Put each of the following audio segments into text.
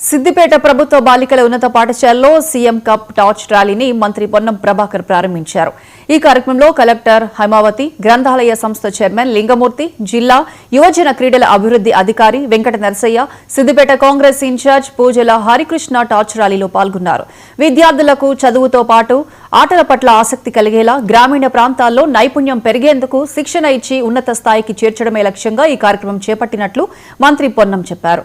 సిద్దిపేట ప్రభుత్వ బాలికల ఉన్నత పాఠశాలలో సీఎం కప్ టార్చ్ ర్యాలీని మంత్రి పొన్నం ప్రభాకర్ ప్రారంభించారు. ఈ కార్యక్రమంలో కలెక్టర్ హైమావతి, గ్రంథాలయ సంస్థ చైర్మన్ లింగమూర్తి, జిల్లా యువజన క్రీడల అభివృద్ధి అధికారి వెంకట నరసయ్య, సిద్దిపేట కాంగ్రెస్ ఇన్ఛార్జ్ పూజల హరికృష్ణ టార్చ్ ర్యాలీలో పాల్గొన్నారు. విద్యార్థులకు చదువుతో పాటు ఆటల పట్ల ఆసక్తి కలిగేలా గ్రామీణ ప్రాంతాల్లో నైపుణ్యం పెరిగేందుకు శిక్షణ ఇచ్చి ఉన్నత స్థాయికి చేర్చడమే లక్ష్యంగా ఈ కార్యక్రమం చేపట్టినట్లు మంత్రి పొన్నం చెప్పారు.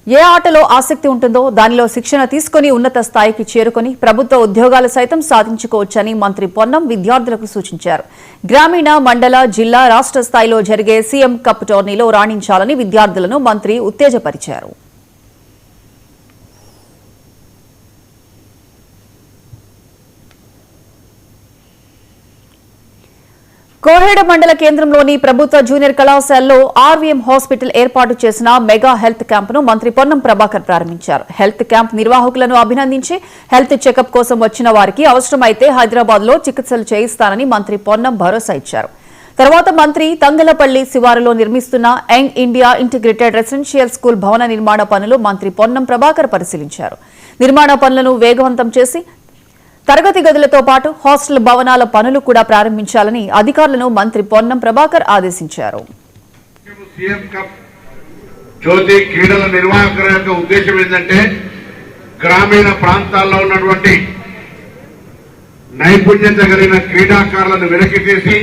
ఏ ఆటలో ఆసక్తి ఉంటుందో దానిలో శిక్షణ తీసుకుని ఉన్నత స్థాయికి చేరుకుని ప్రభుత్వ ఉద్యోగాలు సైతం సాధించుకోవచ్చని మంత్రి పొన్నం విద్యార్థులకు సూచించారు. గ్రామీణ, మండల, జిల్లా, రాష్ట్ర స్థాయిలో జరిగే సీఎం కప్ టోర్నీలో రాణించాలని విద్యార్థులను మంత్రి ఉత్తేజపరిచారు. కోహెడ మండల కేంద్రంలోని ప్రభుత్వ జూనియర్ కళాశాలలో ఆర్వీఎం హాస్పిటల్ ఏర్పాటు చేసిన మెగా హెల్త్ క్యాంపును మంత్రి పొన్నం ప్రభాకర్ ప్రారంభించారు. హెల్త్ క్యాంప్ నిర్వాహకులను అభినందించి హెల్త్ చెకప్ కోసం వచ్చిన వారికి అవసరమైతే హైదరాబాద్ లో చికిత్సలు చేయిస్తానని మంత్రి పొన్నం భరోసా ఇచ్చారు. తర్వాత మంత్రి తంగలపల్లి శివారులో నిర్మిస్తున్న young India integrated residential school భవన నిర్మాణ పనులు మంత్రి పొన్నం ప్రభాకర్ పరిశీలించారు. నిర్మాణ పనులను వేగవంతం చేసి తరగతి గదులతో పాటు హాస్టల్ భవనాల పనులు కూడా ప్రారంభించాలని అధికారులను మంత్రి పొన్నం ప్రభాకర్ ఆదేశించారు. జ్యోతి క్రీడల నిర్వాహకుల యొక్క ఉద్దేశం ఏంటంటే గ్రామీణ ప్రాంతాల్లో ఉన్నటువంటి నైపుణ్యత కలిగిన క్రీడాకారులను వెనక్కి తీసి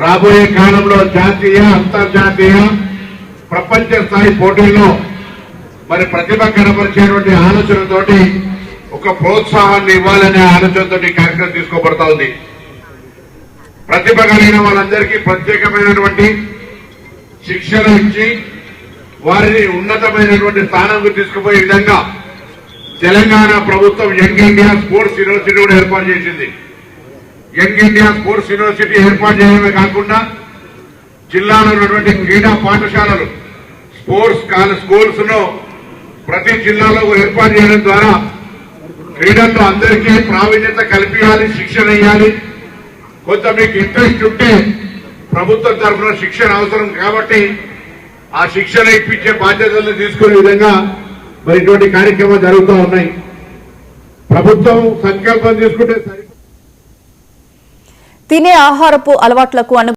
రాబోయే కాలంలో జాతీయ, అంతర్జాతీయ, ప్రపంచ స్థాయి పోటీల్లో మరి ప్రతిభ కనపరిచేటువంటి ఆలోచనతోటి ఒక ప్రోత్సాహాన్ని ఇవ్వాలనే ఆలోచనతో కార్యక్రమం తీసుకోబడతా ఉంది. ప్రతిభ కలిగిన వాళ్ళందరికీ ప్రత్యేకమైనటువంటి శిక్షణ ఇచ్చి వారిని ఉన్నతమైనటువంటి స్థానంకు తీసుకుపోయే విధంగా తెలంగాణ ప్రభుత్వం యంగ్ ఇండియా స్పోర్ట్స్ యూనివర్సిటీ కూడా ఏర్పాటు చేసింది. యంగ్ ఇండియా స్పోర్ట్స్ యూనివర్సిటీ ఏర్పాటు చేయడమే కాకుండా జిల్లాలో ఉన్నటువంటి క్రీడా పాఠశాలలు, స్పోర్ట్స్ స్కూల్స్ ను ప్రతి జిల్లాలో ఏర్పాటు చేయడం ద్వారా క్రీడల్లో అందరికీ ప్రావీణ్యత కల్పించాలి, శిక్షణ ఇవ్వాలి. కొంత మీకు ఇంట్రెస్ట్ ఉంటే ప్రభుత్వం తరఫున శిక్షణ అవసరం కాబట్టి ఆ శిక్షణ ఇప్పించే బాధ్యతలను తీసుకునే విధంగా మరి ఇటువంటి కార్యక్రమాలు జరుగుతూ ఉన్నాయి. ప్రభుత్వం సంకల్పం తీసుకుంటే తినే ఆహారపు అలవాట్లకు